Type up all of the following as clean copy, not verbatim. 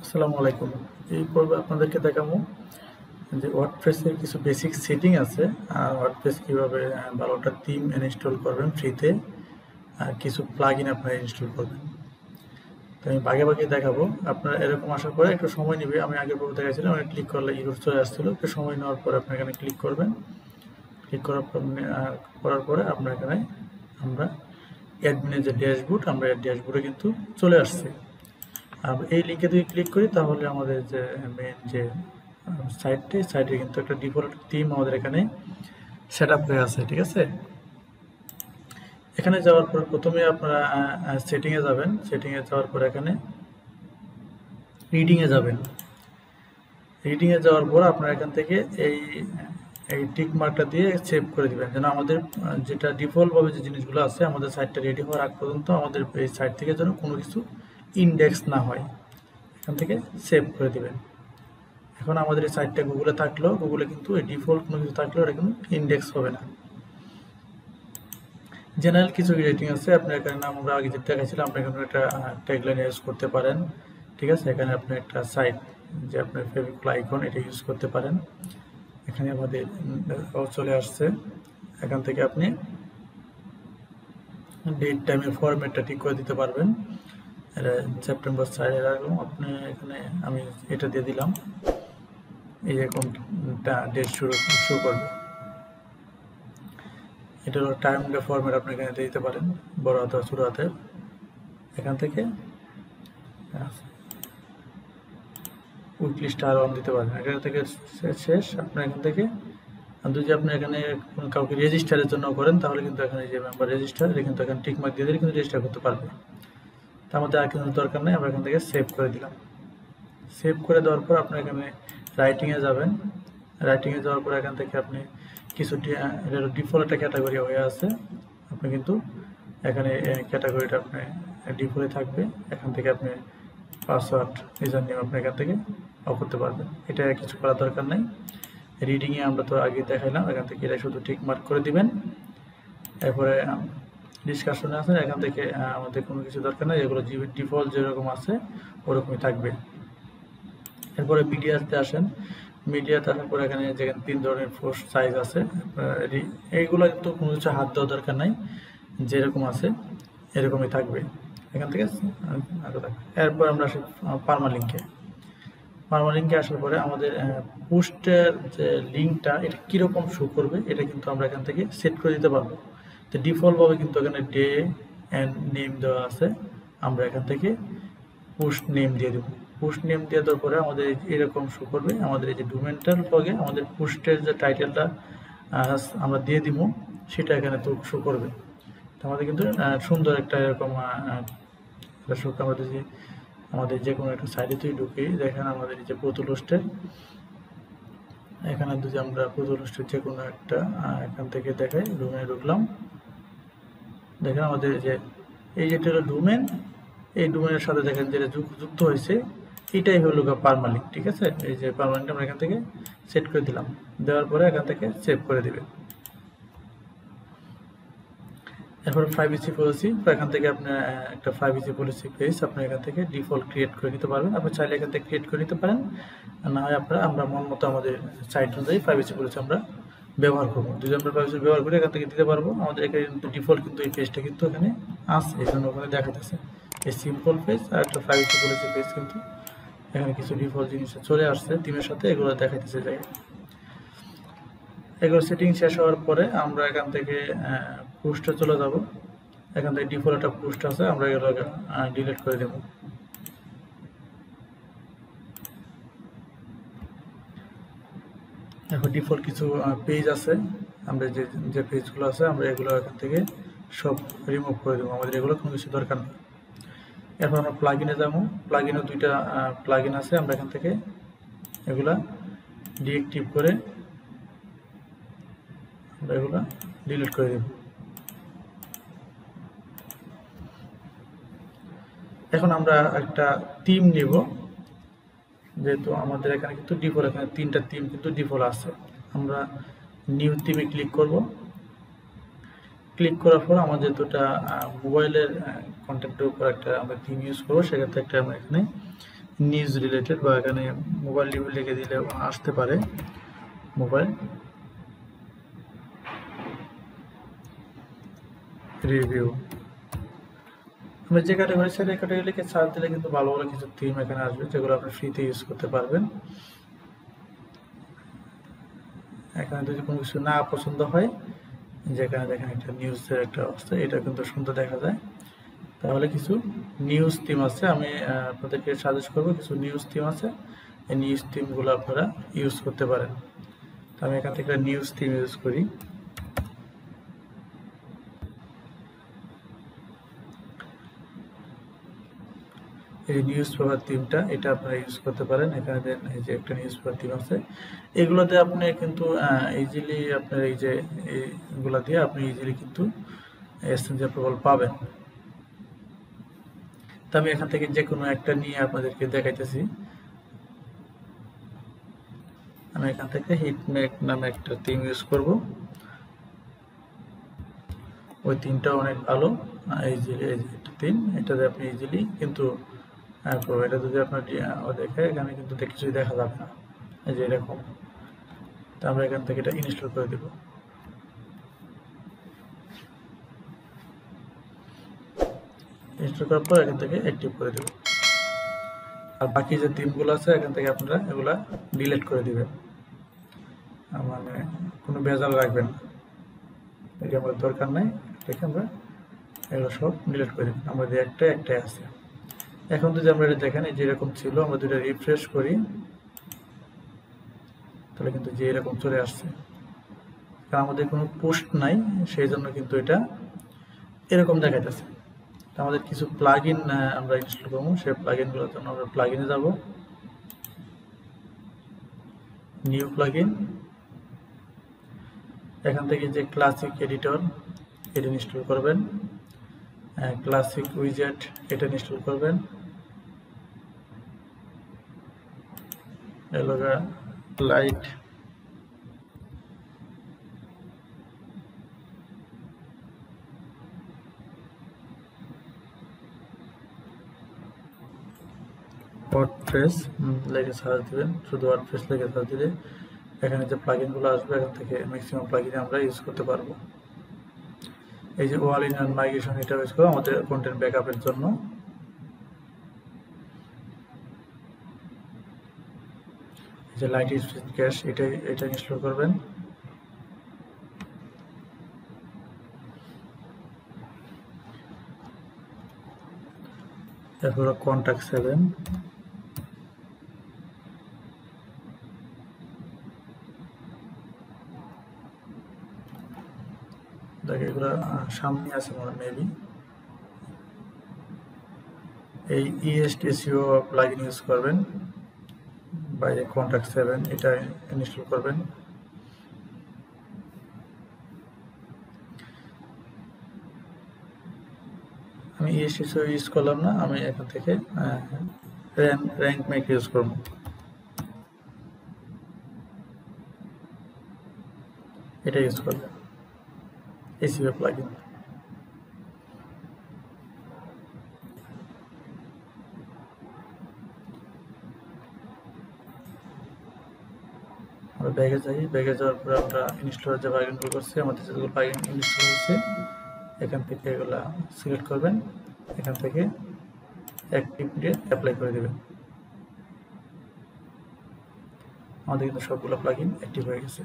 আসসালামু আলাইকুম। এই পর্বে আপনাদেরকে দেখাবো যে ওয়ার্ডপ্রেসের কিছু বেসিক সেটিং আছে আর ওয়ার্ডপ্রেস কিভাবে ভালোটা থিম ইনস্টল করবেন ফ্রিতে আর কিছু প্লাগইন আপনারা ইনস্টল করবেন। তো আমি ভাগে ভাগে দেখাবো। আপনারা এরকম আসার পরে একটু সময় নেবে। আমি আগের পর্বে দেখাচ্ছিলাম আমি ক্লিক করলে ইরর চলে আসছিল। একটু সময় নেওয়ার পরে আপনি এখানে ক্লিক করবেন। ক্লিক করার পরে আপনার এখানে আমরা অ্যাডমিনের যে ড্যাশবোর্ড আমরা ড্যাশবোর্ডে কিন্তু চলে আসছে। আর এই লিঙ্কে যদি ক্লিক করি তাহলে আমাদের যে মেন যে সাইটে কিন্তু একটা ডিফল্ট থিম আমাদের এখানে সেট আপ হয়ে আছে, ঠিক আছে। এখানে যাওয়ার পর প্রথমে আপনারা সেটিংয়ে যাবেন। সেটিংয়ে যাওয়ার পর এখানে রিডিংয়ে যাবেন। রিডিংয়ে যাওয়ার পর আপনারা এখান থেকে এই এই টিক মার্কটা দিয়ে সেভ করে দিবেন, যেন আমাদের যেটা ডিফল্টভাবে যে জিনিসগুলো আছে আমাদের সাইটটা রেডি হওয়ার আগ পর্যন্ত আমাদের এই সাইট থেকে যেন কোনো কিছু ইন্ডেক্স না হয়, এখান থেকে সেভ করে দিবেন। এখন আমাদের এই সাইটটা গুগলে থাকলেও গুগলে কিন্তু এই ডিফল্ট কোনো কিছু থাকলেও এটা কিন্তু ইন্ডেক্স হবে না। জেনারেল কিছু রেটিং আছে, আপনার এখানে নাম আমরা আগে যেটা দেখাচ্ছিলাম, আপনি এখানে একটা ট্যাগলাইন ইউজ করতে পারেন, ঠিক আছে। এখানে আপনি একটা সাইট যে আপনার ফেভিকল আইকন এটা ইউজ করতে পারেন। এখানে আমাদের চলে আসছে। এখান থেকে আপনি ডেট টাইমের ফরম্যাটটা ঠিক করে দিতে পারবেন। এটা সেপ্টেম্বর 4 এরকম আপনি এখানে আমি এটা দিয়ে দিলাম, এই এরকমটা ডেট শুরু করবে। এটা হলো টাইম ফরম্যাট, আপনি এখানে দিতে পারেন বড় হাতে ছোট হাতে। এখান থেকে উইকলি স্টার অন দিতে পারেন। এখান থেকে শেষ। আপনার এখান থেকে যদি আপনি এখানে কাউকে রেজিস্টারের জন্য করেন তাহলে কিন্তু এখানে যে মেম্বার রেজিস্টার এটা কিন্তু এখানে টিক মার্ক দিয়ে দিলে কিন্তু রেজিস্টার করতে পারবে। তার মধ্যে আর কিছু দরকার নেই, আমরা এখান থেকে সেভ করে দিলাম। সেভ করে দেওয়ার পর আপনি এখানে রাইটিংয়ে যাবেন। রাইটিংয়ে যাওয়ার পর এখান থেকে আপনি কিছু ডিফল্ট একটা ক্যাটাগরি হয়ে আছে, আপনি কিন্তু এখানে ক্যাটাগরিটা আপনি ডিফল্টে থাকবে। এখান থেকে আপনি পাসওয়ার্ড ইউজার নেম আপনি এখান থেকে অফ করতে পারবেন। এটা কিছু করার দরকার নেই। রিডিংয়ে আমরা তো আগে দেখাইলাম, এখান থেকে এটা শুধু টিক মার্ক করে দিবেন। এরপরে ডিসকাশনে আছেন, এখান থেকে আমাদের কোনো কিছু দরকার নেই, এগুলো ডিফল্ট যেরকম আছে ওরকমই থাকবে। এরপরে মিডিয়াতে আসেন। মিডিয়াতে আসার পরে এখানে যেখানে 3 ধরনের পোস্ট সাইজ আছে, এইগুলো কিন্তু কোনো কিছু হাত দেওয়ার দরকার নাই, যেরকম আছে এরকমই থাকবে এখান থেকে। এরপর আমরা আসি পারমালিঙ্কে আসার পরে আমাদের পোস্টের যে লিঙ্কটা এটা কীরকম শো করবে এটা কিন্তু আমরা এখান থেকে সেট করে দিতে পারবো। তো ডিফল্টভাবে কিন্তু এখানে ডে অ্যান্ড নেম দেওয়া আছে, আমরা এখান থেকে পোস্ট নেম দিয়ে দেবো। পোস্ট নেম দিয়ে দেওয়ার পরে আমাদের এরকম শো করবে। আমাদের এই যে ডোমেনটার লগে আমাদের পোস্টের যে টাইটেলটা আমরা দিয়ে দিব সেটা এখানে তো শো করবে। তো আমাদের কিন্তু সুন্দর একটা এরকম শো। আমরা যদি আমাদের যে কোনো একটা সাইডে তুই ঢুকি, দেখেন আমাদের এই যে প্রতুলস্টের এখানে যদি আমরা প্রতুলস্টের যে কোনো একটা এখান থেকে দেখাই, ডোমেনে ঢুকলাম, দেখেন আমাদের যে এই যেটা হলো ডোমেন, এই ডোমেনের সাথে দেখেন যেটা যুক্ত হয়েছে এটাই হলো পারমালিঙ্ক, ঠিক আছে। এই যে পারমালিঙ্ক আমরা এখান থেকে সেট করে দিলাম। দেওয়ার পরে এখান থেকে সেভ করে দিবে। এরপর প্রাইভেসি পলিসি, এখান থেকে আপনি একটা প্রাইভেসি পলিসি পেজ আপনি এখান থেকে ডিফল্ট ক্রিয়েট করে নিতে পারবেন। আপনি চাইলে এখান থেকে ক্রিয়েট করে নিতে পারেন, না হয় আমরা মন মতো আমাদের সাইট অনুযায়ী প্রাইভেসি পলিসি আমরা ব্যবহার করবো। যদি আমরা প্রাইভেসি ব্যবহার করি এখান থেকে দিতে পারবো। আমাদের এখানে কিন্তু ডিফল্ট কিন্তু এই পেজটা কিন্তু এখানে আছে, এই জন্য ওখানে দেখাতেছে এই সিম্পল পেজ আর একটা প্রাইভেসি পলিসি পেজ, কিন্তু এখানে কিছু ডিফল্ট জিনিস চলে আসছে থিমের সাথে, এগুলো দেখাইতেছে জায়গায়। এগুলো সেটিং শেষ হওয়ার পরে আমরা এখান থেকে পোস্টে চলে যাব। এখান থেকে ডিফল্ট একটা পোস্ট আছে, আমরা এগুলো ডিলিট করে দেব। এখন ডিফল্ট কিছু পেজ আছে, আমরা যে পেজগুলো আছে আমরা এগুলো এখান থেকে সব রিমুভ করে দেবো, আমাদের এগুলো কোনো কিছু দরকার নেই। এরপর আমরা প্লাগইনে যাব। প্লাগইনে 2টা প্লাগইন আছে, আমরা এখান থেকে এগুলা ডিএক্টিভ করে আমরা এগুলো ডিলিট করে দেব। এখন আমরা একটা থিম নিব, যেহেতু আমাদের এখানে কিন্তু ডিফল্ট এখানে 3টা থিম কিন্তু ডিফল্ট আছে। আমরা নিউ থিমে ক্লিক করব। ক্লিক করার পর আমাদের দুটা মোবাইলের কন্ট্যাক্টের উপর একটা আমরা থিম ইউজ করবো, সেক্ষেত্রে একটা আমরা এখানে নিউজ রিলেটেড বা এখানে মোবাইল রিভিউ লিখে দিলে আসতে পারে মোবাইল রিভিউ। আমরা যে ক্যাটাগরি সেই ক্যাটাগরি লিখে সার্চ দিলে কিন্তু ভালো ভালো কিছু থিম এখানে আসবে যেগুলো আপনি ফ্রিতে ইউজ করতে পারবেন। এখানে যদি কোনো কিছু না পছন্দ হয়, যেখানে দেখেন একটা নিউজের একটা অবস্থা, এটা কিন্তু সুন্দর দেখা যায়। তাহলে কিছু নিউজ থিম আছে, আমি আপনাদেরকে সাজেস্ট করবো কিছু নিউজ থিম আছে, এই নিউজ থিমগুলো আপনারা ইউজ করতে পারেন। তো আমি এখান থেকে নিউজ থিম ইউজ করি। এই নিউজ পেপার থিমটা এটা আপনারা ইউজ করতে পারেন। এখানে দেন এই যে একটা নিউজ পেপার থিম আছে, এগুলোতে আপনি কিন্তু ইজিলি আপনার এই যে এইগুলা দিয়ে আপনি ইজিলি কিন্তু এসএনজি অ্যাপ্রুভাল পাবেন। তো আমি এখান থেকে যে কোনো একটা নিয়ে আপনাদেরকে দেখাইতেছি। আমি এখান থেকে হিটমেক নামে একটা থিম ইউজ করব। ওই থিমটা অনেক ভালো, ইজিলি এই যে একটা থিম, এটাতে আপনি ইজিলি কিন্তু এটা যদি আপনার দেখে এখানে কিন্তু কিছুই দেখা যাবে না, এই যে এরকম। তো আমরা এখান থেকে এটা ইনস্টল করে দেব। ইনস্টল করার পর এখান থেকে অ্যাক্টিভ করে দেব। আর বাকি যে থিমগুলো আছে এখান থেকে আপনারা এগুলা ডিলিট করে দিবেন, মানে কোনো ভেজাল রাখবেন না, এটা আমাদের দরকার নাই। দেখে আমরা এগুলো সব ডিলিট করে দেবেন। আমাদের একটাই আছে। এখন যদি আমরা এটা দেখেন যে এরকম ছিল, আমরা দুটো রিফ্রেশ করি তাহলে কিন্তু যে এরকম চলে আসছে, কারণ আমাদের কোনো পোস্ট নাই, সেই জন্য কিন্তু এটা এরকম দেখাইতেছে। আমাদের কিছু প্লাগইন আমরা ইনস্টল করবো, সেই প্লাগইনগুলোর জন্য আমরা প্লাগইনে যাব, নিউ প্লাগইন। এখান থেকে যে ক্লাসিক এডিটর এটা ইনস্টল করবেন, ক্লাসিক উইজেট এটা ইনস্টল করবেন, এলোগা লাইট, ওয়ার্ডপ্রেস লিখে সার্চ দিবেন, শুধু ওয়ার্ডপ্রেস লিখে সার্চ দিলে এখানে যে প্লাগইনগুলো আসবে এখান থেকে ম্যাক্সিমাম প্লাগইন আমরা ইউজ করতে পারবো। এই যে অল ইন ওয়ান মাইগ্রেশন এটা ইউজ করব আমাদের কন্টেন্ট ব্যাকআপের জন্য। যে লাইট স্পিড ক্যাশ এটা ইনস্টল করবেন। তারপর কন্টাক্ট 7, দেখে এগুলো সামনে আছে মনে মেবি। এই ESTCO প্লাগইন ইউজ করবেন বা এই কন্টাক্ট 7 এটা ইনস্টল করবেন। আমি ESTCO ইউজ করলাম না, আমি এখান থেকে র্যাঙ্ক মেক ইউজ করব। এটা ইউজ করবেন SEO প্লাগইন। আমরা ব্যাগে যাই, ব্যাগে যাওয়ার পরে আমরা ইনস্টল যে প্লাগইনগুলো করছি, আমাদের যেগুলো প্লাগইন ইনস্টল হয়েছে এখান থেকে এগুলো সিলেক্ট করবেন, এখান থেকে অ্যাক্টিভ দিয়ে অ্যাপ্লাই করে দেবেন। আমাদের কিন্তু সবগুলো প্লাগইন অ্যাক্টিভ হয়ে গেছে।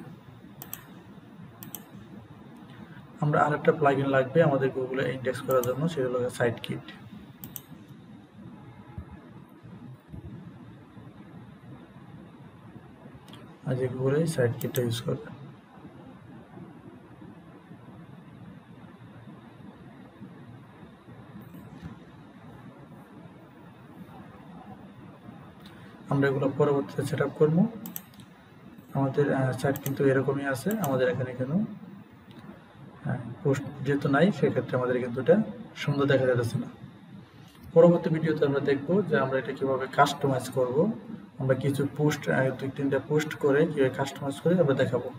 আমরা আরেকটা প্লাগইন লাগবে আমাদের গুগলে ইন্ডেক্স করার জন্য, সেটা হলো সাইট কিট। আজ গুগলে সাইট কিটটা ইউজ করবেন। আমরা এগুলো পরবর্তীতে সেট আপ করবো। আমাদের সাইট কিন্তু এরকমই আছে, আমাদের এখানে কেন পোস্ট যেহেতু নাই সেক্ষেত্রে আমাদের কিন্তু এটা সুন্দর দেখা যাচ্ছে না। পরবর্তী ভিডিওতে আমরা দেখবো যে আমরা এটা কিভাবে কাস্টমাইজ করব। আমরা কিছু পোস্ট 2-3টা পোস্ট করে কিভাবে কাস্টমাইজ করে আমরা দেখাবো।